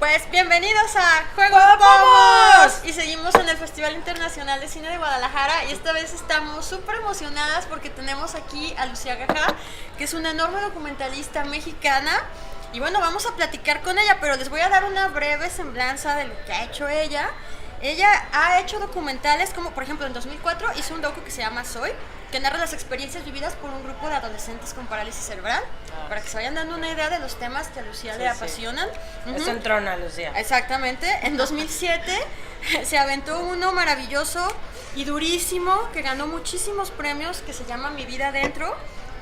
Pues bienvenidos a Juego ¡Vamos! Y seguimos en el Festival Internacional de Cine de Guadalajara. Y esta vez estamos súper emocionadas porque tenemos aquí a Lucía Gajá, que es una enorme documentalista mexicana. Y bueno, vamos a platicar con ella, pero les voy a dar una breve semblanza de lo que ha hecho ella. Ella ha hecho documentales como, por ejemplo, en 2004 hizo un docu que se llama Soy, que narra las experiencias vividas por un grupo de adolescentes con parálisis cerebral, para que se vayan dando una idea de los temas que a Lucía le apasionan. Es entrona, Lucía. Exactamente. En 2007 se aventó uno maravilloso y durísimo, que ganó muchísimos premios, que se llama Mi vida adentro,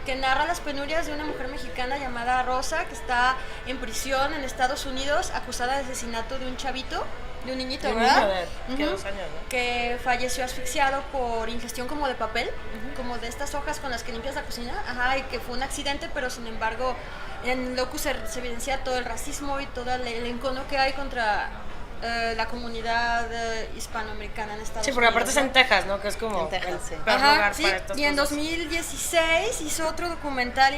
que narra las penurias de una mujer mexicana llamada Rosa, que está en prisión en Estados Unidos, acusada de asesinato de un chavito, de un niñito, De un ¿verdad? niño de 2 años, ¿no? Que falleció asfixiado por ingestión como de papel, como de estas hojas con las que limpias la cocina, y que fue un accidente, pero sin embargo en Locu se evidencia todo el racismo y todo el encono que hay contra la comunidad hispanoamericana en Estados Unidos. Sí, porque aparte es en Texas, ¿no? Que es como en Texas, el sí. peor lugar para estas Y en cosas. 2016 hizo otro documental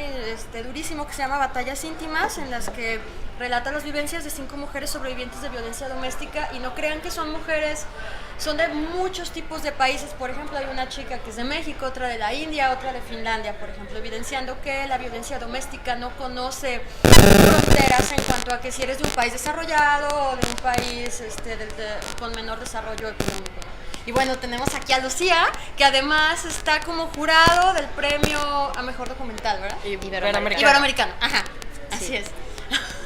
durísimo que se llama Batallas íntimas, en las que relata las vivencias de 5 mujeres sobrevivientes de violencia doméstica. Y no crean que son mujeres, son de muchos tipos de países. Por ejemplo, hay una chica que es de México, otra de la India, otra de Finlandia, por ejemplo, evidenciando que la violencia doméstica no conoce fronteras en cuanto a que si eres de un país desarrollado o de un país con menor desarrollo económico. Y bueno, tenemos aquí a Lucía, que además está como jurado del premio a mejor documental, ¿verdad? Iberoamericano. Iberoamericano, ajá, Sí. así es.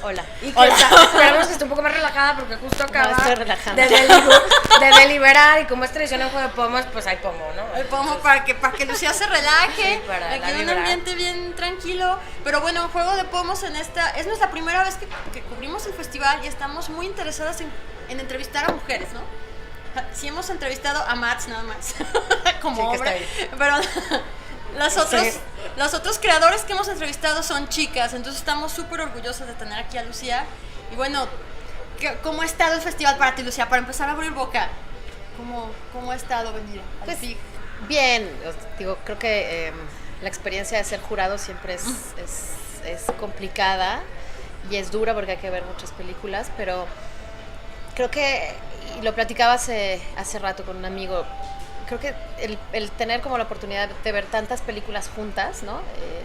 Hola. Y que esperamos que esté un poco más relajada porque justo acaba estoy relajando. de deliberar, y como es tradición en Juego de Pomos, pues hay pomo, ¿no? El pomo para que Lucía se relaje, Sí, para aquí en un liberar. ambiente bien tranquilo. Pero bueno, en Juego de Pomos es nuestra primera vez que cubrimos el festival y estamos muy interesadas en entrevistar a mujeres, ¿no? Sí hemos entrevistado a Mats nada más, como Sí, que está hombre, bien. pero Sí. los otros creadores que hemos entrevistado son chicas, entonces estamos súper orgullosas de tener aquí a Lucía. Y bueno, ¿cómo ha estado el festival para ti, Lucía? Para empezar a abrir boca, ¿cómo ha estado venir al Pues FIC? bien, digo, creo que la experiencia de ser jurado siempre es complicada y es dura porque hay que ver muchas películas, pero creo que, y lo platicaba hace rato con un amigo, creo que el tener como la oportunidad de ver tantas películas juntas, ¿no?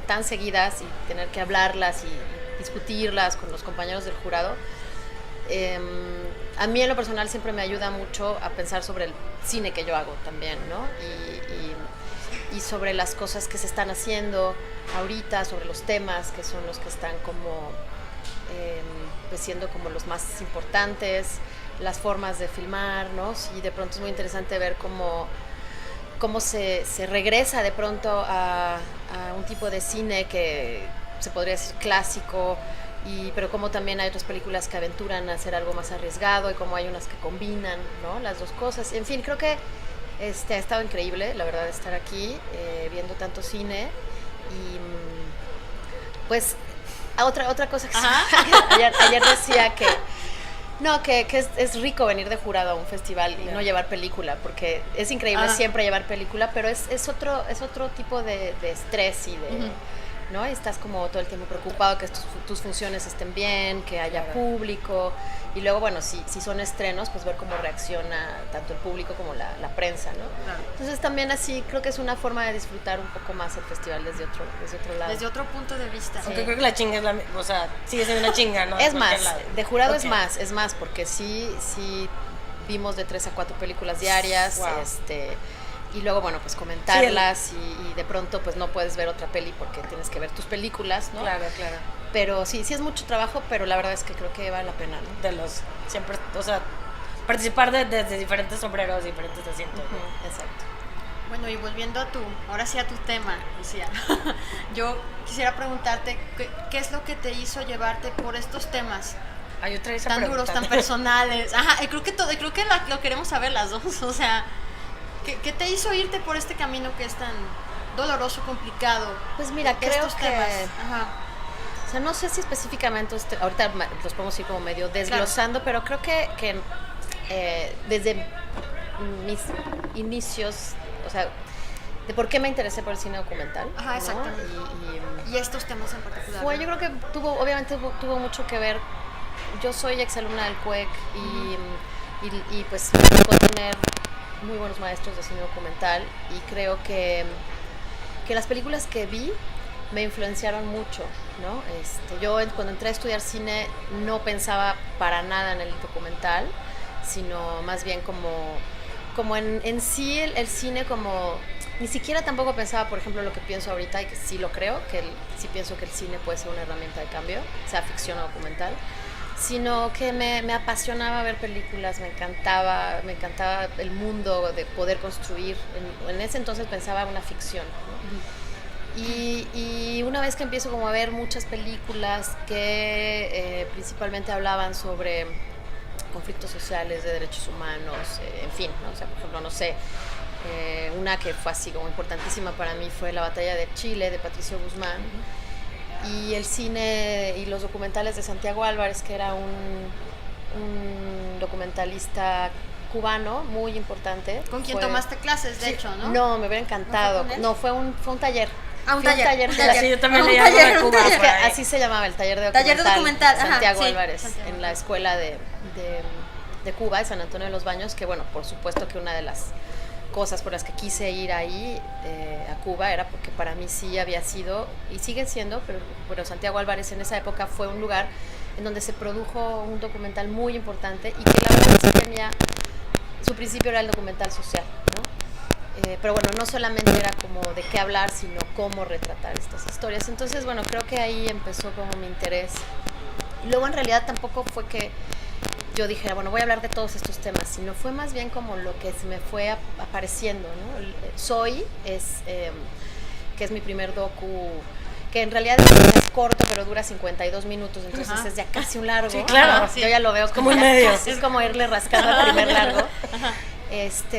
Tan seguidas, y tener que hablarlas y discutirlas con los compañeros del jurado, a mí en lo personal siempre me ayuda mucho a pensar sobre el cine que yo hago también, ¿no? Y sobre las cosas que se están haciendo ahorita, sobre los temas que son los que están como pues siendo como los más importantes, las formas de filmar, ¿no? Sí, de pronto es muy interesante ver cómo se regresa de pronto a un tipo de cine que se podría decir clásico, pero como también hay otras películas que aventuran a hacer algo más arriesgado y como hay unas que combinan, ¿no? Las dos cosas. En fin, creo que ha estado increíble, la verdad, estar aquí viendo tanto cine. Y pues otra cosa que ayer decía que es rico venir de jurado a un festival y no llevar película, porque es increíble siempre llevar película, pero es otro tipo de estrés y de, ¿no? Y estás como todo el tiempo preocupado que tus funciones estén bien, que haya público, y luego, bueno, si son estrenos, pues ver cómo reacciona tanto el público como la prensa, ¿no? Claro. Entonces también así creo que es una forma de disfrutar un poco más el festival desde otro lado. Desde otro punto de vista. Aunque creo que la chinga es o sea, sigue siendo una chinga, ¿no? Es De más, cualquier lado. de jurado Ok. es más, porque sí vimos de 3 a 4 películas diarias, Wow. y luego, bueno, pues comentarlas, y de pronto pues no puedes ver otra peli porque tienes que ver tus películas, ¿no? Claro. Pero sí es mucho trabajo, pero la verdad es que creo que vale la pena, ¿no? Siempre, o sea, participar desde diferentes sombreros, diferentes asientos. ¿no? Exacto. Bueno, y volviendo ahora sí a tu tema, Lucía, yo quisiera preguntarte, ¿qué es lo que te hizo llevarte por estos temas Hay otra vez esa tan duros, pregunta. tan personales? Y creo que lo queremos saber las dos, o sea, ¿qué te hizo irte por este camino que es tan doloroso, complicado? Pues mira, de creo estos que temas? o sea, no sé si específicamente ahorita los podemos ir como medio desglosando, pero creo que desde mis inicios, o sea, de por qué me interesé por el cine documental, Ajá, ¿no? exactamente. Y estos temas en particular. Yo creo que obviamente tuvo mucho que ver yo soy exalumna del CUEC y pues me tocó tener muy buenos maestros de cine documental y creo que las películas que vi me influenciaron mucho, ¿no? Yo cuando entré a estudiar cine no pensaba para nada en el documental, sino más bien como en sí el cine como... Ni siquiera tampoco pensaba, por ejemplo, lo que pienso ahorita, y que sí lo creo, sí pienso que el cine puede ser una herramienta de cambio, sea ficción o documental, sino que me apasionaba ver películas, me encantaba el mundo de poder construir. En ese entonces pensaba una ficción, ¿no? Y una vez que empiezo como a ver muchas películas que principalmente hablaban sobre conflictos sociales, de derechos humanos, en fin, ¿no? O sea, por ejemplo, no sé, una que fue así como importantísima para mí fue La Batalla de Chile, de Patricio Guzmán, y el cine y los documentales de Santiago Álvarez, que era un documentalista cubano muy importante. ¿Con quien tomaste clases, de hecho, no? No, me hubiera encantado. ¿No fue un taller. Un taller. Sí, yo también le llamo de Cuba. Es que así se llamaba, el taller de documental. Santiago Álvarez, Santiago. En la escuela de Cuba, de San Antonio de los Baños, que bueno, por supuesto que una de las cosas por las que quise ir ahí a Cuba era porque para mí sí había sido, y sigue siendo, pero Santiago Álvarez en esa época fue un lugar en donde se produjo un documental muy importante y que la verdad sí tenía, su principio era el documental social, ¿no? Pero bueno, no solamente era como de qué hablar, sino cómo retratar estas historias. Entonces, bueno, creo que ahí empezó como mi interés. Y luego en realidad tampoco fue que yo dije, bueno, voy a hablar de todos estos temas, sino fue más bien como lo que se me fue apareciendo, ¿no? Soy, que es mi primer docu, que en realidad es corto, pero dura 52 minutos, entonces es ya casi un largo. Sí, claro. Yo ya lo veo como medio. Es como irle rascando al primer largo.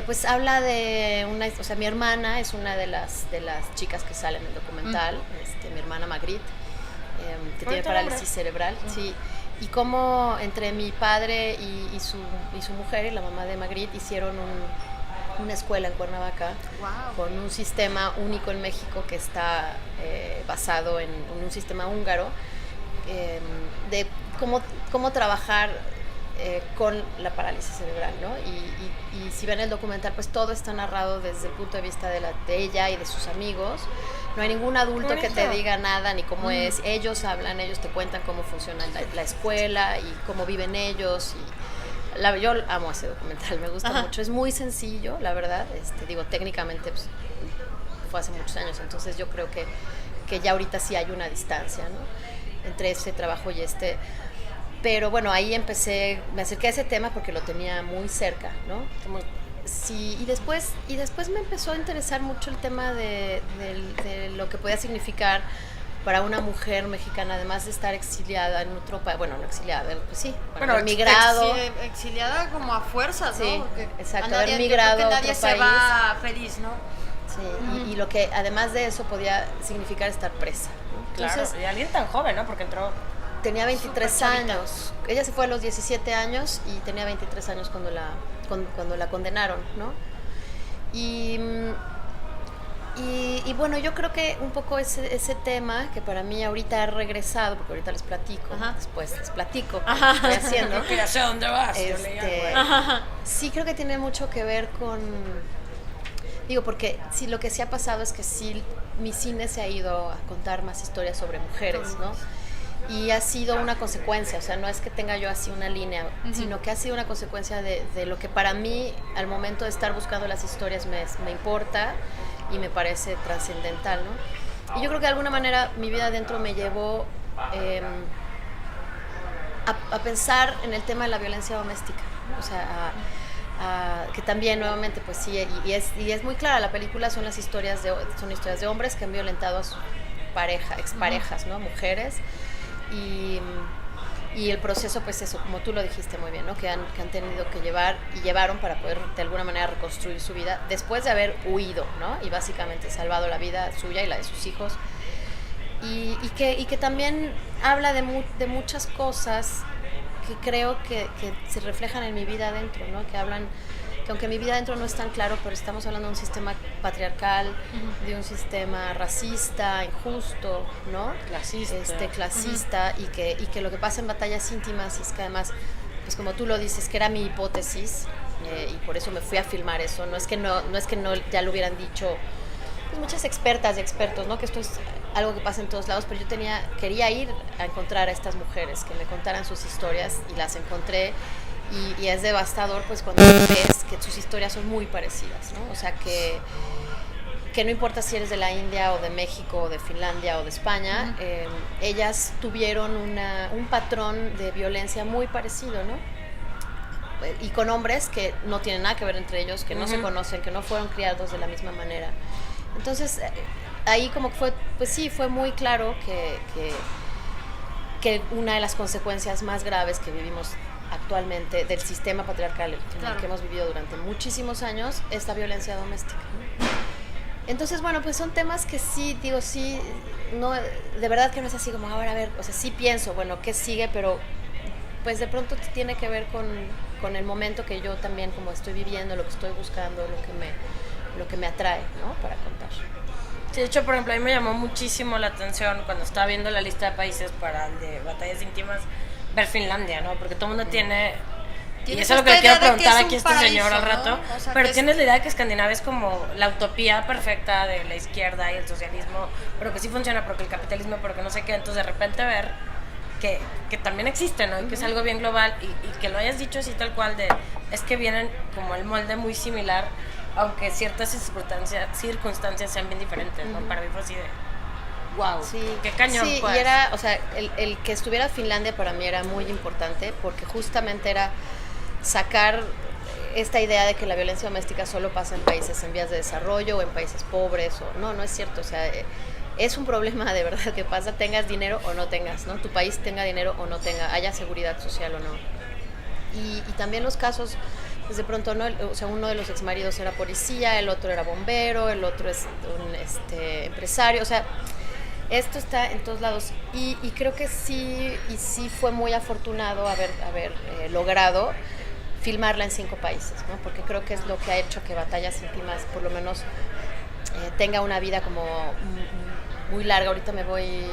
Pues habla de o sea, mi hermana es una de las chicas que sale en el documental, mi hermana Magritte, que tiene parálisis cerebral, sí. Y cómo entre mi padre y su mujer y la mamá de Magritte hicieron una escuela en Cuernavaca. Wow. Con un sistema único en México que está basado en un sistema húngaro de cómo trabajar con la parálisis cerebral, ¿no? Y si ven el documental, pues todo está narrado desde el punto de vista de ella y de sus amigos. No hay ningún adulto que te diga nada ni cómo es. Ellos hablan, ellos te cuentan cómo funciona la escuela y cómo viven ellos. Yo amo ese documental, me gusta mucho. Es muy sencillo, la verdad. Técnicamente pues, fue hace muchos años, entonces yo creo que ya ahorita sí hay una distancia, ¿no? Entre ese trabajo y Pero bueno, ahí me acerqué a ese tema porque lo tenía muy cerca, ¿no? Sí, y después me empezó a interesar mucho el tema de lo que podía significar para una mujer mexicana, además de estar exiliada en otro país, bueno, no exiliada, pues sí, bueno, emigrado. Exiliada como a fuerzas, ¿no? Sí, Porque exacto, haber migrado a otro nadie se país. va feliz, ¿no? Sí, y lo que además de eso podía significar estar presa, ¿no? Entonces, Claro, y alguien tan joven, ¿no? Porque entró... Tenía 23 años. Ella se fue a los 17 años y tenía 23 años cuando la condenaron, ¿no? Y bueno, yo creo que un poco ese tema que para mí ahorita ha regresado, porque ahorita les platico, después les platico lo que estoy haciendo. Creo que ya sé dónde vas. Yo leía, güey. Sí, creo que tiene mucho que ver con... Digo, porque sí, lo que sí ha pasado es que sí, mi cine se ha ido a contar más historias sobre mujeres, ¿no? Y ha sido una consecuencia, o sea, no es que tenga yo así una línea, sino que ha sido una consecuencia de lo que para mí, al momento de estar buscando las historias, me importa y me parece trascendental, ¿no? Y yo creo que de alguna manera mi vida adentro me llevó a pensar en el tema de la violencia doméstica, ¿no? O sea, que también nuevamente pues sí, y es muy clara, la película son historias de hombres que han violentado a su pareja, exparejas, ¿no? Mujeres. Y el proceso, pues eso, como tú lo dijiste muy bien, ¿no? Que han tenido que llevaron para poder de alguna manera reconstruir su vida después de haber huido, ¿no? Y básicamente salvado la vida suya y la de sus hijos. Y que también habla de muchas cosas que creo que se reflejan en mi vida adentro, ¿no? Que hablan que aunque mi vida adentro no es tan claro, pero estamos hablando de un sistema patriarcal, de un sistema racista, injusto, ¿no? Clasista, y que lo que pasa en Batallas Íntimas es que además, pues como tú lo dices, que era mi hipótesis, y por eso me fui a filmar eso, no es que no ya lo hubieran dicho pues muchas expertas y expertos, ¿no? Que esto es algo que pasa en todos lados, pero yo quería ir a encontrar a estas mujeres, que me contaran sus historias, y las encontré, y es devastador pues cuando ves que sus historias son muy parecidas, ¿no? O sea que no importa si eres de la India o de México o de Finlandia o de España, ellas tuvieron un patrón de violencia muy parecido, ¿no? Y con hombres que no tienen nada que ver entre ellos, que no se conocen, que no fueron criados de la misma manera. Entonces, ahí como que fue, pues sí, fue muy claro que una de las consecuencias más graves que vivimos actualmente del sistema patriarcal en el que hemos vivido durante muchísimos años es la violencia doméstica, ¿no? Entonces, bueno, pues son temas que sí, no, de verdad que no es así como, ahora a ver, o sea, sí pienso, bueno, ¿qué sigue? Pero pues de pronto tiene que ver con el momento que yo también como estoy viviendo, lo que estoy buscando, lo que me atrae, ¿no? Para contar. Sí, de hecho, por ejemplo, a mí me llamó muchísimo la atención cuando estaba viendo la lista de países para el de Batallas Íntimas, ver Finlandia, ¿no? Porque todo el mundo tiene... Y eso es lo que le quiero preguntar aquí a este señor al rato. ¿No? O sea, pero tienes la idea de que Escandinavia es como la utopía perfecta de la izquierda y el socialismo, pero que sí funciona, pero que el capitalismo, pero que no sé qué. Entonces, de repente ver que también existe, ¿no? Y que es algo bien global, y que lo hayas dicho así tal cual, es que vienen como el molde muy similar, aunque ciertas circunstancias sean bien diferentes, ¿no? Para mí fue así de... Wow, sí, qué cañón. Sí, pues. Y era, o sea, el que estuviera Finlandia para mí era muy importante, porque justamente era sacar esta idea de que la violencia doméstica solo pasa en países en vías de desarrollo o en países pobres, no es cierto, o sea, es un problema de verdad que pasa, tengas dinero o no tengas, ¿no? Tu país tenga dinero o no tenga, haya seguridad social o no. Y también los casos, pues de pronto, ¿no? O sea, uno de los exmaridos era policía, el otro era bombero, el otro es un empresario, o sea, esto está en todos lados, y creo que sí fue muy afortunado haber logrado filmarla en 5 países, ¿no? Porque creo que es lo que ha hecho que Batallas Íntimas por lo menos tenga una vida como muy larga. Ahorita me voy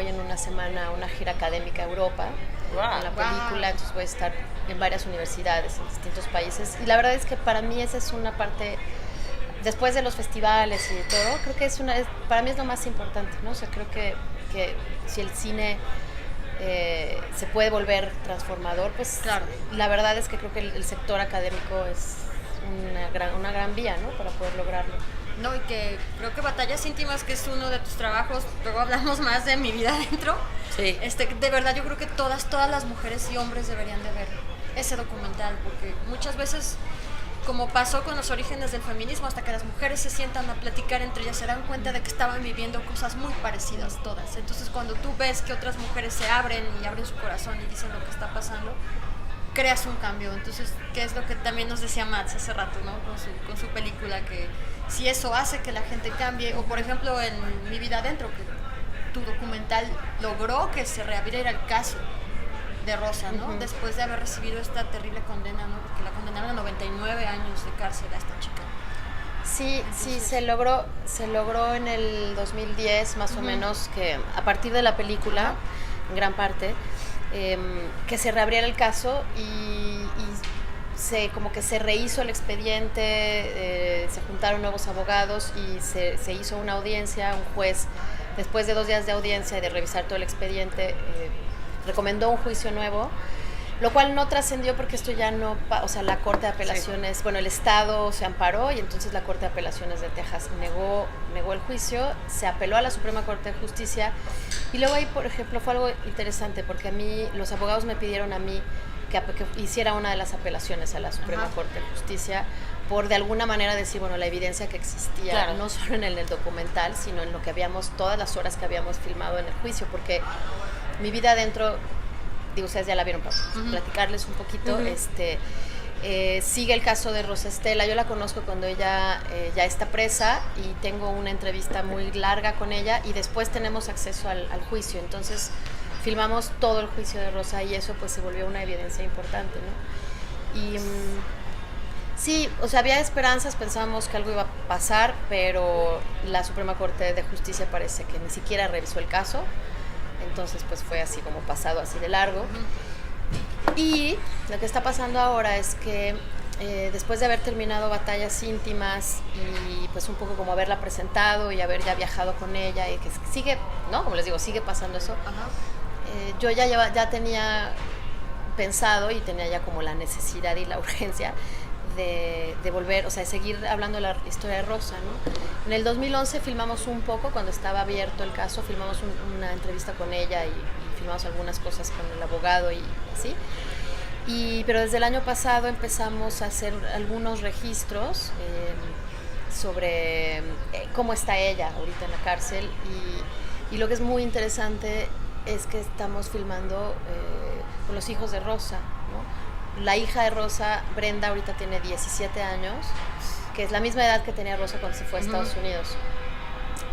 en una semana a una gira académica a Europa con la película, entonces voy a estar en varias universidades en distintos países, y la verdad es que para mí esa es una parte, después de los festivales y de todo, creo que para mí es lo más importante, ¿no? O sea, creo que si el cine se puede volver transformador, pues claro, la verdad es que creo que el sector académico es una gran vía, ¿no? Para poder lograrlo. No, y que creo que Batallas Íntimas, que es uno de tus trabajos, luego hablamos más de mi vida adentro. Sí. De verdad yo creo que todas las mujeres y hombres deberían de ver ese documental, porque muchas veces, como pasó con los orígenes del feminismo, hasta que las mujeres se sientan a platicar entre ellas, se dan cuenta de que estaban viviendo cosas muy parecidas todas. Entonces, cuando tú ves que otras mujeres se abren y abren su corazón y dicen lo que está pasando, creas un cambio. Entonces, ¿qué es lo que también nos decía Mats hace rato, ¿no? Con su película, que si eso hace que la gente cambie, o por ejemplo en Mi vida adentro, que tu documental logró que se reabriera el caso de Rosa, ¿no? Después de haber recibido esta terrible condena, ¿no? Porque la condenaron a 99 años de cárcel a esta chica. Sí, entonces, se logró en el 2010 más o menos, que a partir de la película, en gran parte, que se reabriera el caso, y como que se rehizo el expediente, se juntaron nuevos abogados y se hizo una audiencia. Un juez, después de 2 días de audiencia y de revisar todo el expediente, recomendó un juicio nuevo, lo cual no trascendió porque esto ya no, o sea, la Corte de Apelaciones, bueno, el Estado se amparó, y entonces la Corte de Apelaciones de Texas negó el juicio, se apeló a la Suprema Corte de Justicia, y luego ahí, por ejemplo, fue algo interesante, porque a mí, los abogados me pidieron a mí que hiciera una de las apelaciones a la Suprema Corte de Justicia, por de alguna manera decir, bueno, la evidencia que existía, no solo en el documental, sino en lo que todas las horas que habíamos filmado en el juicio, porque Mi vida adentro, digo, ustedes ya la vieron, para platicarles un poquito, sigue el caso de Rosa Estela. Yo la conozco cuando ella ya está presa, y tengo una entrevista muy larga con ella, y después tenemos acceso al juicio. Entonces filmamos todo el juicio de Rosa, y eso pues se volvió una evidencia importante, ¿no? Y Sí, o sea, había esperanzas, pensábamos que algo iba a pasar, pero la Suprema Corte de Justicia parece que ni siquiera revisó el caso, entonces pues fue así como pasado así de largo. Y lo que está pasando ahora es que después de haber terminado Batallas Íntimas y pues un poco como haberla presentado y haber ya viajado con ella y que sigue, ¿no? Como les digo, sigue pasando eso. Yo ya tenía pensado y tenía ya como la necesidad y la urgencia de volver, o sea, de seguir hablando de la historia de Rosa, ¿no? En el 2011 filmamos un poco, cuando estaba abierto el caso, filmamos una entrevista con ella y filmamos algunas cosas con el abogado y así. Pero desde el año pasado empezamos a hacer algunos registros sobre cómo está ella ahorita en la cárcel y lo que es muy interesante es que estamos filmando con los hijos de Rosa, ¿no? La hija de Rosa, Brenda, ahorita tiene 17 años, que es la misma edad que tenía Rosa cuando se fue a Estados Unidos.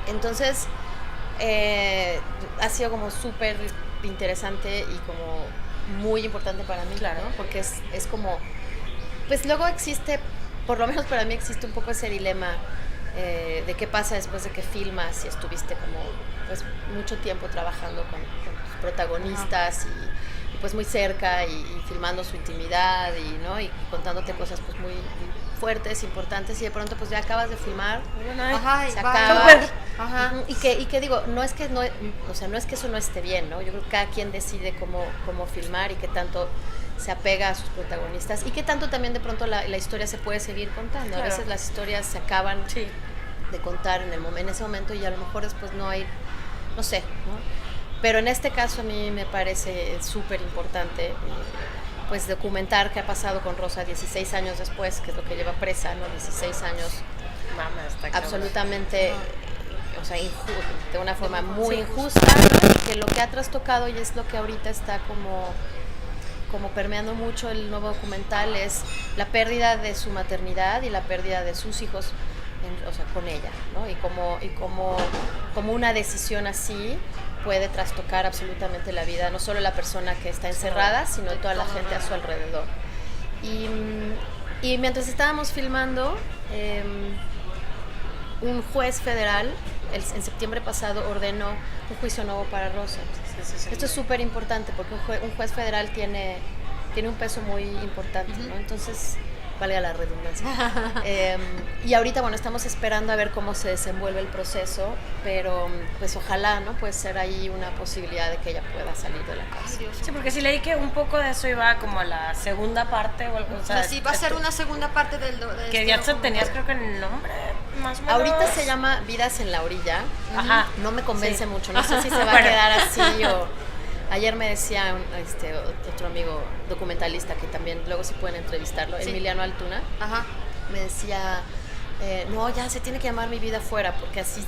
Entonces, ha sido como súper interesante y como muy importante para mí, claro, ¿no? Porque es como, pues luego existe, por lo menos para mí existe un poco ese dilema de qué pasa después de que filmas y estuviste como pues mucho tiempo trabajando con tus protagonistas y pues muy cerca y filmando su intimidad y contándote cosas pues muy fuertes, importantes, y de pronto pues ya acabas de filmar, se acaba. Y que digo, no es que eso no esté bien, ¿no? Yo creo que cada quien decide cómo filmar y qué tanto se apega a sus protagonistas y qué tanto también de pronto la historia se puede seguir contando. Claro. A veces las historias se acaban de contar en ese momento y a lo mejor después no hay, no sé, ¿no? Pero en este caso a mí me parece súper importante pues documentar qué ha pasado con Rosa 16 años después, que es lo que lleva presa, ¿no? 16 años. Mamá, está absolutamente, o sea, de una forma muy injusta, ¿no? Que lo que ha trastocado y es lo que ahorita está como permeando mucho el nuevo documental es la pérdida de su maternidad y la pérdida de sus hijos, o sea, con ella, ¿no? Y como una decisión así puede trastocar absolutamente la vida, no solo la persona que está encerrada, sino toda la gente a su alrededor. Y mientras estábamos filmando, un juez federal en septiembre pasado ordenó un juicio nuevo para Rosa. Sí. Esto es súper importante porque un juez federal tiene un peso muy importante, ¿no? Entonces, valga la redundancia. Y ahorita, bueno, estamos esperando a ver cómo se desenvuelve el proceso, pero pues ojalá, ¿no? Puede ser ahí una posibilidad de que ella pueda salir de la cárcel. Sí, porque sí leí que un poco de eso iba como a la segunda parte o algo. O sea, sí va a ser una segunda parte del que ya tenías creo que el nombre más o menos. Ahorita se llama Vidas en la Orilla. Ajá. No me convence mucho, no sé si se va a quedar así o... Ayer me decía otro amigo documentalista que también luego sí pueden entrevistarlo, Emiliano Altuna. Me decía, no, ya se tiene que llamar Mi Vida Fuera, porque así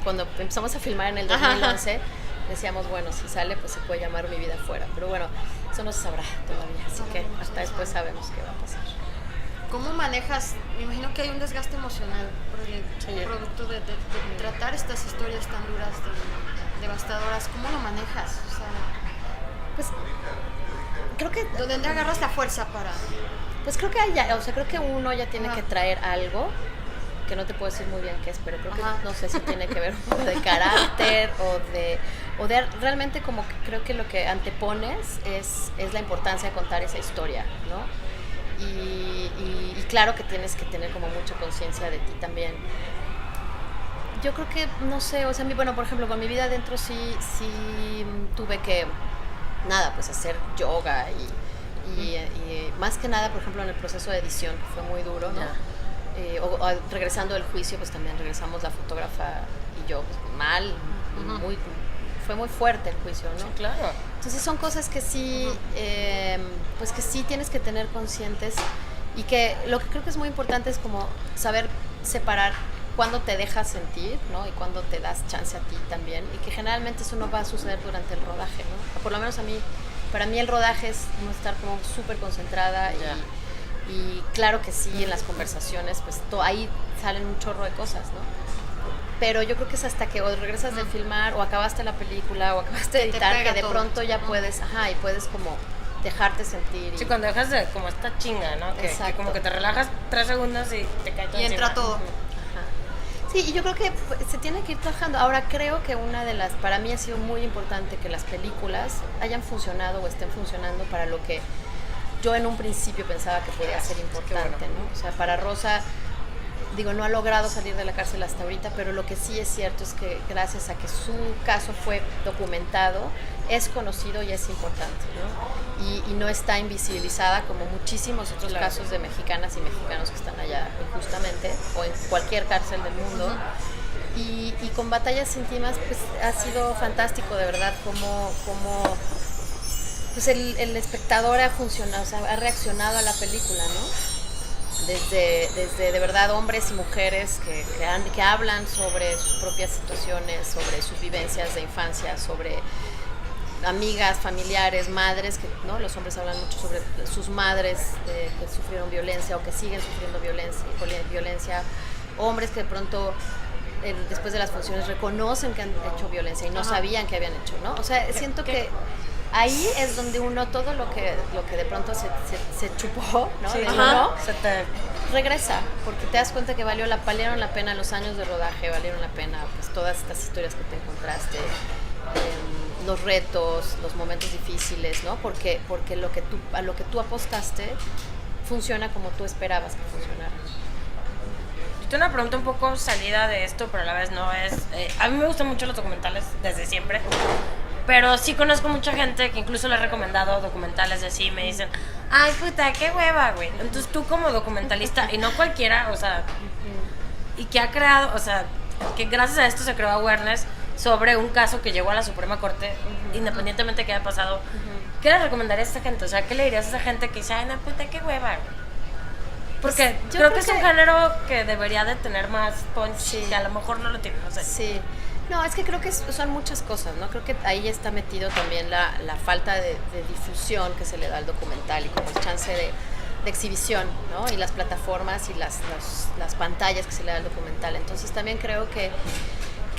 cuando empezamos a filmar en el 2011 decíamos, bueno, si sale pues se puede llamar Mi Vida Fuera, pero bueno, eso no se sabrá todavía, así que hasta después sabemos qué va a pasar. ¿Cómo manejas? Me imagino que hay un desgaste emocional por el producto de tratar estas historias tan duras, tan devastadoras. ¿Cómo lo manejas? O sea, pues creo que ¿dónde agarras la fuerza para? Pues creo que creo que uno ya tiene que traer algo que no te puedo decir muy bien qué es, pero creo que no sé si tiene que ver un poco de carácter o de realmente como que creo que lo que antepones es la importancia de contar esa historia, ¿no? Y claro que tienes que tener como mucha conciencia de ti también. Yo creo que, no sé, o sea, bueno, por ejemplo, con Mi Vida Adentro sí tuve que, pues hacer yoga y más que nada, por ejemplo, en el proceso de edición, que fue muy duro, ¿no? Regresando del juicio, pues también regresamos la fotógrafa y yo, pues, mal, fue muy fuerte el juicio, ¿no? Sí, claro. Entonces son cosas que sí, pues que sí tienes que tener conscientes y que lo que creo que es muy importante es como saber separar cuándo te dejas sentir, ¿no? Y cuándo te das chance a ti también, y que generalmente eso no va a suceder durante el rodaje, ¿no? Por lo menos para mí el rodaje es no estar como súper concentrada y claro que sí, en las conversaciones, pues ahí salen un chorro de cosas, ¿no? Pero yo creo que es hasta que o regresas de filmar o acabaste la película o acabaste de editar que de pronto ya puedes, y puedes como dejarte sentir. Sí, cuando dejas de como esta chinga, ¿no? Que como que te relajas 3 segundos y te cae todo y encima. entra todo. Sí, y yo creo que se tiene que ir trabajando. Ahora creo que para mí ha sido muy importante que las películas hayan funcionado o estén funcionando para lo que yo en un principio pensaba que podía ser importante, ¿no? O sea, para Rosa, no ha logrado salir de la cárcel hasta ahorita, pero lo que sí es cierto es que gracias a que su caso fue documentado, es conocido y es importante, ¿no? Y no está invisibilizada como muchísimos otros casos de mexicanas y mexicanos que están allá injustamente o en cualquier cárcel del mundo. Y con Batallas Íntimas pues ha sido fantástico, de verdad, como pues el espectador ha funcionado, o sea, ha reaccionado a la película, ¿no? Desde de verdad hombres y mujeres que hablan sobre sus propias situaciones, sobre sus vivencias de infancia, sobre amigas, familiares, madres, que no, los hombres hablan mucho sobre sus madres que sufrieron violencia o que siguen sufriendo violencia, hombres que de pronto después de las funciones reconocen que han hecho violencia y no sabían que habían hecho, ¿no? O sea, siento que ahí es donde uno, todo lo que de pronto se chupó, ¿no? Sí, regresa, porque te das cuenta que valieron la pena los años de rodaje, valieron la pena pues todas estas historias que te encontraste, los retos, los momentos difíciles, ¿no? Porque a lo que tú apostaste funciona como tú esperabas que funcionara. Yo tengo una pregunta un poco salida de esto, pero a la vez no es... a mí me gustan mucho los documentales desde siempre, pero sí conozco mucha gente que incluso le he recomendado documentales de así y me dicen, ay puta, qué hueva, güey. Entonces tú como documentalista, y no cualquiera, o sea, y que ha creado, o sea, que gracias a esto se creó awareness sobre un caso que llegó a la Suprema Corte, independientemente de qué haya pasado, ¿qué le recomendarías a esa gente? O sea, ¿qué le dirías a esa gente que dice, ay, no, puta, qué hueva, güey? Porque pues, creo que es un género que debería de tener más punch, que a lo mejor no lo tiene, no sé. Sí. No, es que creo que son muchas cosas, ¿no? Creo que ahí está metido también la falta de difusión que se le da al documental y como el chance de exhibición, ¿no? Y las plataformas y las pantallas que se le da al documental. Entonces también creo que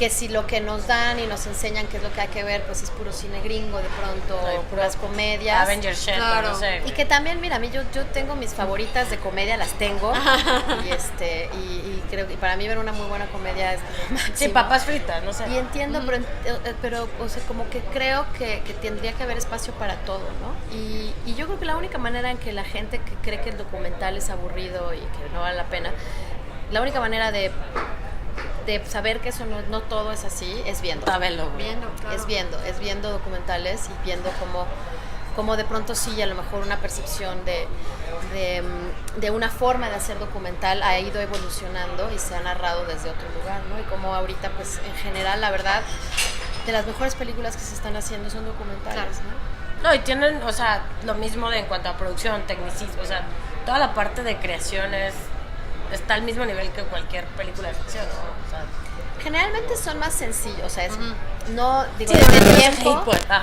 si lo que nos dan y nos enseñan qué es lo que hay que ver, pues es puro cine gringo de pronto, puras comedias. Avengers shit, claro. No sé. Y que también, mira, a mí yo tengo mis favoritas de comedia, las tengo. y creo que para mí ver una muy buena comedia es lo máximo. Sí, papas fritas, no sé. Y entiendo, pero o sea, como que creo que tendría que haber espacio para todo, ¿no? Y yo creo que la única manera en que la gente que cree que el documental es aburrido y que no vale la pena, la única manera de saber que eso no todo es así, es viendo. Claro. Es viendo documentales y viendo cómo de pronto sí, a lo mejor una percepción de una forma de hacer documental ha ido evolucionando y se ha narrado desde otro lugar, ¿no? Y como ahorita, pues en general, la verdad, de las mejores películas que se están haciendo son documentales, ¿no? No, y tienen, o sea, lo mismo en cuanto a producción, tecnicismo, o sea, toda la parte de creación está al mismo nivel que cualquier película de ficción, ¿no? O sea, generalmente son más sencillos, o sea,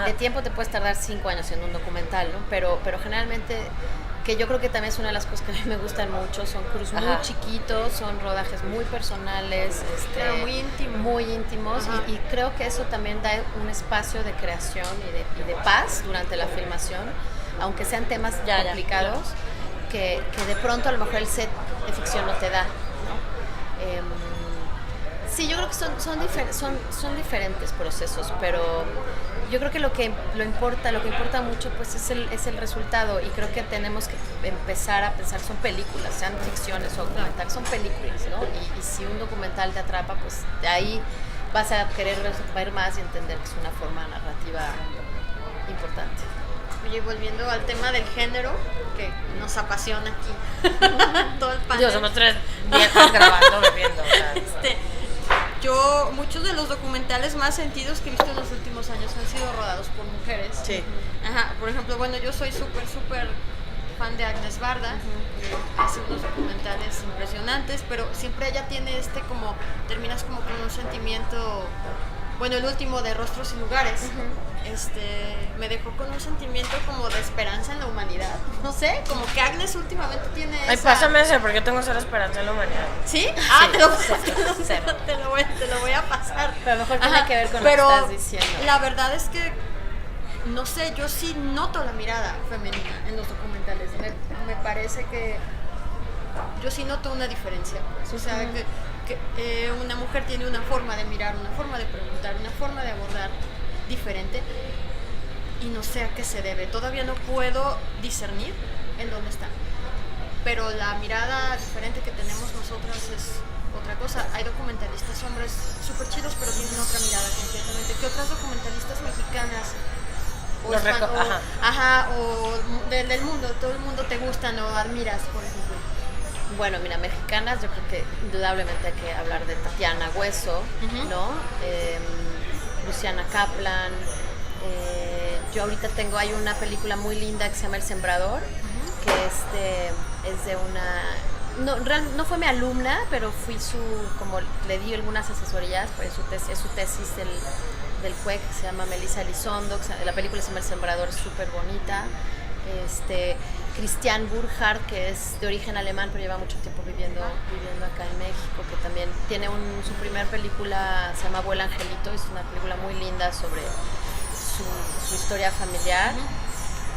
de tiempo te puedes tardar 5 años en un documental, ¿no? Pero generalmente, que yo creo que también es una de las cosas que a mí me gustan mucho, son crews muy chiquitos, son rodajes muy personales, pero muy íntimos, y creo que eso también da un espacio de creación y de paz durante la filmación, aunque sean temas complicados. Que de pronto a lo mejor el set de ficción no te da, ¿no? Sí, yo creo que son diferentes procesos, pero yo creo que lo que importa mucho pues es el resultado, y creo que tenemos que empezar a pensar, son películas, sean ficciones o documentales, son películas, ¿no? Y si un documental te atrapa, pues de ahí vas a querer ver más y entender que es una forma narrativa importante. Oye, volviendo al tema del género, que nos apasiona aquí, todo el panel. Dios, somos 3 viejas grabando, bebiendo. Muchos de los documentales más sentidos que he visto en los últimos años han sido rodados por mujeres. Sí. Ajá, por ejemplo, bueno, yo soy súper fan de Agnes Barda, hace unos documentales impresionantes, pero siempre ella tiene terminas como con un sentimiento. Bueno, el último de Rostros y Lugares, me dejó con un sentimiento como de esperanza en la humanidad. No sé, como que Agnes últimamente tiene Ay, pásame ese, porque yo tengo cero esperanza en la humanidad. ¿Sí? Te lo voy a pasar. Pero a lo mejor tiene que ver con lo que estás diciendo. La verdad es que no sé, yo sí noto la mirada femenina en los documentales. Me parece que yo sí noto una diferencia, pues. O sea, que una mujer tiene una forma de mirar, una forma de preguntar, una forma de abordar diferente, y no sé a qué se debe. Todavía no puedo discernir en dónde está, pero la mirada diferente que tenemos nosotras es otra cosa. Hay documentalistas hombres súper chidos, pero tienen otra mirada completamente. ¿Qué otras documentalistas mexicanas o del mundo, todo el mundo te gustan o admiras, por ejemplo? Bueno, mira, mexicanas, yo creo que indudablemente hay que hablar de Tatiana Hueso, ¿no? Luciana Kaplan. Yo ahorita hay una película muy linda que se llama El Sembrador, que es de una... No fue mi alumna, pero fui como le di algunas asesorías, pues su tesis del CUEC, que se llama Melissa Elizondo, la película se llama El Sembrador, es súper bonita. Christian Burkhardt, que es de origen alemán, pero lleva mucho tiempo viviendo acá en México, que también tiene su primer película, se llama Abuela Angelito, es una película muy linda sobre su historia familiar.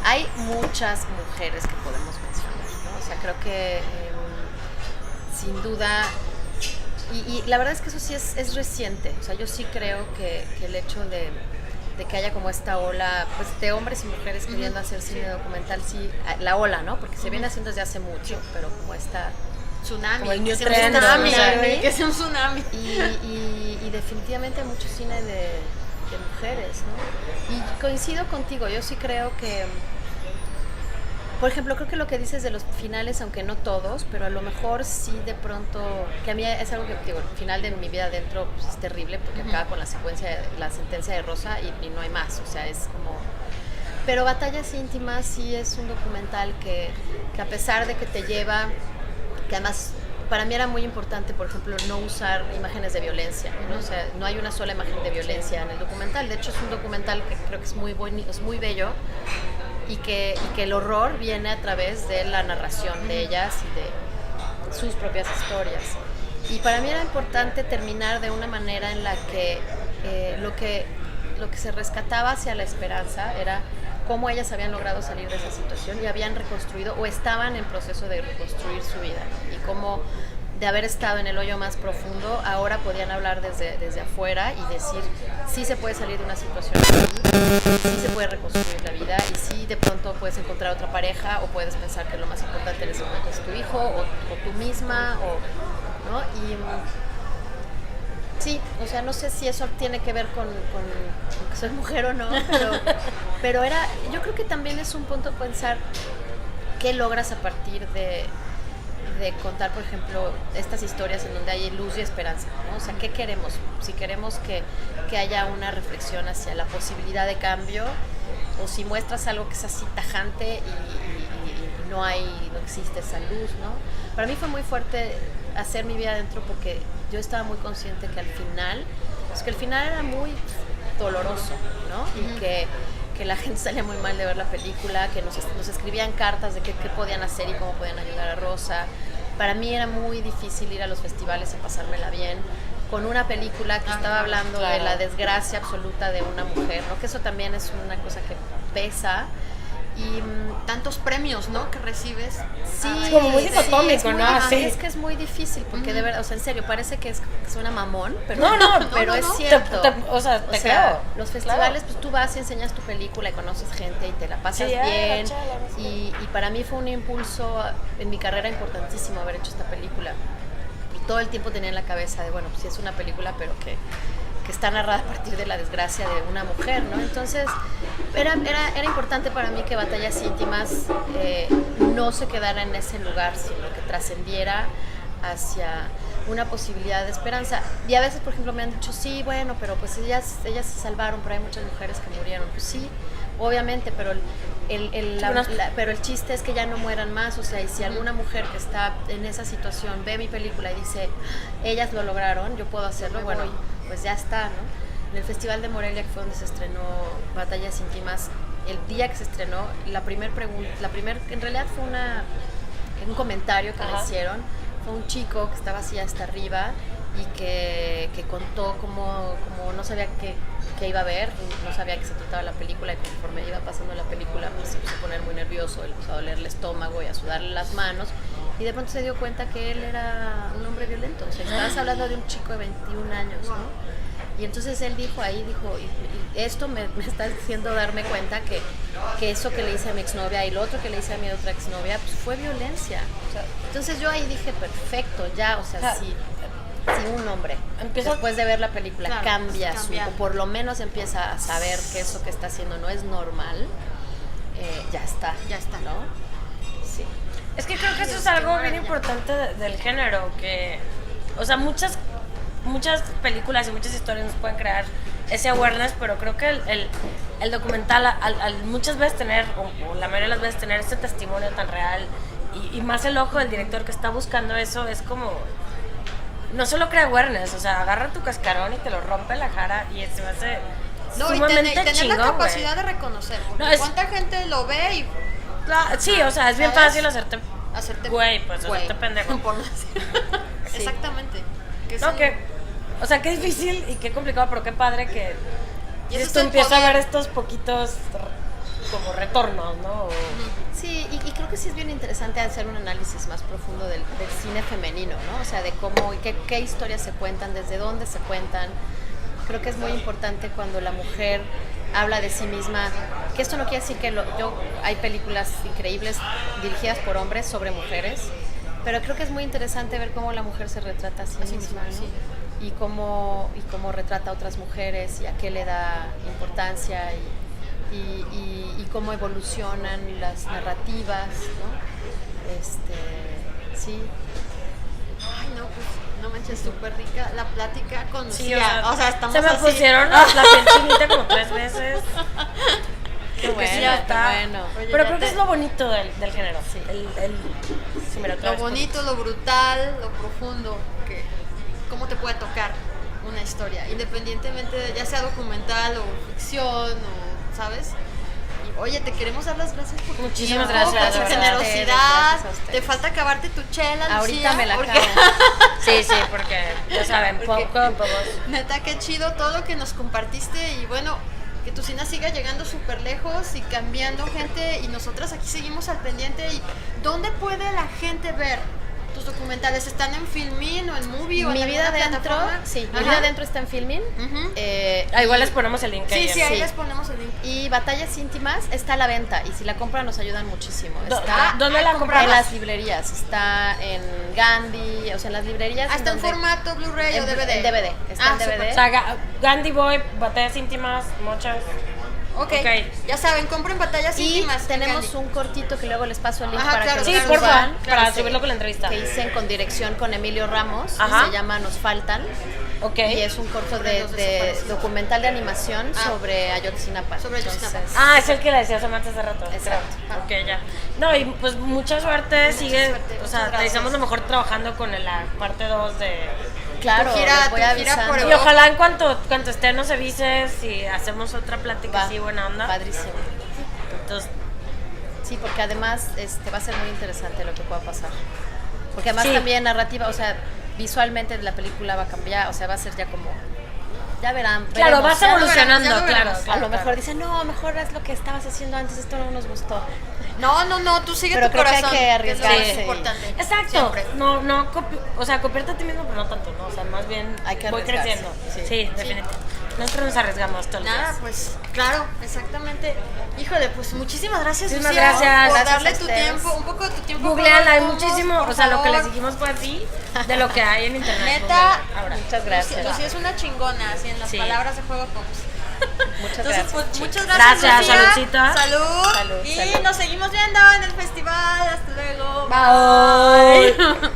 Hay muchas mujeres que podemos mencionar, ¿no? O sea, creo que sin duda, y la verdad es que eso sí es reciente. O sea, yo sí creo que el hecho de que haya como esta ola, pues, de hombres y mujeres queriendo hacer cine documental, sí, la ola, ¿no? Porque se viene haciendo desde hace mucho, pero como esta tsunami, como el que new sea trend, un tsunami, ¿no? que sea un tsunami. Y definitivamente hay mucho cine de mujeres, ¿no? Y coincido contigo, yo sí creo que, por ejemplo, creo que lo que dices de los finales, aunque no todos, pero a lo mejor sí de pronto, que a mí es algo que, digo, el final de Mi vida adentro, pues, es terrible porque acaba con la sentencia de Rosa y no hay más, o sea, es como... Pero Batallas íntimas sí es un documental que a pesar de que te lleva, que además para mí era muy importante, por ejemplo, no usar imágenes de violencia, ¿no? O sea, no hay una sola imagen de violencia en el documental. De hecho, es un documental que creo que es muy bonito, es muy bello, y que el horror viene a través de la narración de ellas y de sus propias historias. Y para mí era importante terminar de una manera en la que lo que se rescataba hacia la esperanza era cómo ellas habían logrado salir de esa situación y habían reconstruido o estaban en proceso de reconstruir su vida, y cómo de haber estado en el hoyo más profundo ahora podían hablar desde afuera y decir sí se puede salir de una situación así, sí se puede reconstruir la vida, y sí de pronto puedes encontrar otra pareja, o puedes pensar que lo más importante en ese momento es tu hijo o tú misma, ¿no? Y sí, o sea, no sé si eso tiene que ver con que soy mujer o no, pero yo creo que también es un punto pensar qué logras a partir de contar, por ejemplo, estas historias en donde hay luz y esperanza, ¿no? O sea, ¿qué queremos? Si queremos que haya una reflexión hacia la posibilidad de cambio, o si muestras algo que es así tajante y no existe esa luz, ¿no? Para mí fue muy fuerte hacer Mi vida adentro porque yo estaba muy consciente que al final, pues que el final era muy doloroso, ¿no? Y que la gente salía muy mal de ver la película, que nos escribían cartas de qué podían hacer y cómo podían ayudar a Rosa. Para mí era muy difícil ir a los festivales y pasármela bien con una película que estaba hablando de la desgracia absoluta de una mujer, ¿no? Que eso también es una cosa que pesa. Y tantos premios, ¿no? Que recibes. Sí, es como muy dicotómico, ¿no? Sí. Es que es muy difícil, porque de verdad, o sea, en serio, parece que suena mamón, pero pero es cierto. Te creo. Los festivales, pues tú vas y enseñas tu película y conoces gente y te la pasas bien. Y para mí fue un impulso en mi carrera importantísimo haber hecho esta película. Y todo el tiempo tenía en la cabeza de, bueno, pues sí es una película, pero que está narrada a partir de la desgracia de una mujer, ¿no? Entonces, era importante para mí que Batallas íntimas no se quedara en ese lugar, sino que trascendiera hacia una posibilidad de esperanza. Y a veces, por ejemplo, me han dicho, sí, bueno, pero pues ellas se salvaron, pero hay muchas mujeres que murieron. Pues sí, obviamente, pero pero el chiste es que ya no mueran más. O sea, y si alguna mujer que está en esa situación ve mi película y dice, ellas lo lograron, yo puedo hacerlo, bueno, pues ya está, ¿no? En el Festival de Morelia, que fue donde se estrenó Batallas íntimas, el día que se estrenó, en realidad fue un comentario que me hicieron, fue un chico que estaba así hasta arriba y que contó como no sabía qué iba a ver, no sabía que se trataba la película, y conforme iba pasando la película pues se empezó a poner muy nervioso, le empezó a doler el estómago y a sudarle las manos, y de pronto se dio cuenta que él era un hombre violento. O sea, estabas hablando de un chico de 21 años, ¿no? Y entonces él dijo, y esto me está haciendo darme cuenta que eso que le hice a mi exnovia y lo otro que le hice a mi otra exnovia, pues fue violencia. O sea, entonces yo ahí dije, perfecto, ya, o sea, si un hombre después de ver la película cambia. O por lo menos empieza a saber que eso que está haciendo no es normal, ya está, ¿no? Sí. Es que creo que eso es algo bien importante del género, que, o sea, muchas películas y muchas historias nos pueden crear ese awareness, pero creo que el documental al muchas veces tener, o la mayoría de las veces tener ese testimonio tan real y más el ojo del director que está buscando eso, es como, no solo crea awareness, o sea, agarra tu cascarón y te lo rompe la cara, y se me hace sumamente tener chingón, la capacidad de reconocer, porque cuánta gente lo ve y... sí, o sea, es bien fácil hacerte güey, pues güey. hacerte pendejo. Sí. Exactamente. O sea, qué difícil y qué complicado, pero qué padre que esto empieza a ver estos poquitos como retornos, ¿no? Sí, y creo que sí es bien interesante hacer un análisis más profundo del cine femenino, ¿no? O sea, de cómo y qué historias se cuentan, desde dónde se cuentan. Creo que es muy importante cuando la mujer habla de sí misma, que esto no quiere decir que hay películas increíbles dirigidas por hombres sobre mujeres, pero creo que es muy interesante ver cómo la mujer se retrata a sí misma, ¿no? Sí. Y cómo retrata a otras mujeres y a qué le da importancia y cómo evolucionan las narrativas, ¿no? Sí. Ay, no, pues no manches, súper rica la plática con sí, Lucía. O sea, estamos se me así. pusieron la piel chinita como 3 veces. Qué bueno, sí, está. bueno. Oye, pero creo que es lo bonito del género. Sí. Sí, mira, lo bonito, lo brutal, lo profundo, que cómo te puede tocar una historia, independientemente de, ya sea documental o ficción, o, ¿sabes? Y, oye, te queremos dar las gracias por muchísimas gracias, por tu generosidad. Te falta acabarte tu chela, Lucía. Ahorita me la acabo. Sí, porque ya saben, poco. Neta, qué chido todo lo que nos compartiste, y bueno, que tu cine siga llegando súper lejos y cambiando gente, y nosotras aquí seguimos al pendiente. ¿Y dónde puede la gente ver tus documentales? ¿Están en Filmin o en Movie o en Mi vida adentro? Sí, Mi vida adentro está en Filmin. Igual les ponemos el link. Sí, ahí les ponemos el link. Y Batallas Íntimas está a la venta, y si la compran nos ayudan muchísimo. ¿Dónde la compramos? En las librerías. Está en Gandhi, o sea, en las librerías. ¿Está en formato Blu-ray o DVD? En DVD. Está en DVD. Super. O sea, Gandhi Boy, Batallas Íntimas, muchas. Okay. Ya saben, compren Batallas Íntimas. Y tenemos un cortito que luego les paso el link para que sí, por favor, para subirlo con la entrevista. Que hice con dirección con Emilio Ramos, se llama Nos Faltan. Y es un corto de documental de animación sobre Ayotzinapa. Es el que le decía Samantha hace rato. Exacto. Ok, ya. No, y pues mucha suerte, o sea, te deseamos lo mejor trabajando con la parte 2 de... Claro, les voy avisando. Y ojalá en cuanto esté nos avises y hacemos otra plática así buena onda. Padrísimo. Entonces, sí, porque además va a ser muy interesante lo que pueda pasar. Porque además también narrativa, o sea, visualmente la película va a cambiar, o sea, va a ser ya como... Ya verán. Claro, vas evolucionando, claro. A lo mejor dicen, no, mejor es lo que estabas haciendo antes, esto no nos gustó. No, tú sigue pero tu corazón. Pero creo que hay que arriesgarse. Es importante. Exacto. Siempre. No, o sea, copiarte a ti mismo, pero no tanto, ¿no? O sea, más bien voy creciendo. Sí, definitivamente. Nosotros nos arriesgamos todos los días. Nada, pues, claro, exactamente. Híjole, pues muchísimas gracias, Lucía, gracias por darle tu tiempo, un poco de tu tiempo. Googleala, hay muchísimo, o sea, lo que les dijimos fue así, de lo que hay en internet. Neta, muchas gracias. Lucía es una chingona, así en las palabras de Juego Pops. Muchas gracias. Pues, muchas gracias, Lucía. Saludcita. Salud. Y nos seguimos viendo en el festival. Hasta luego. Bye.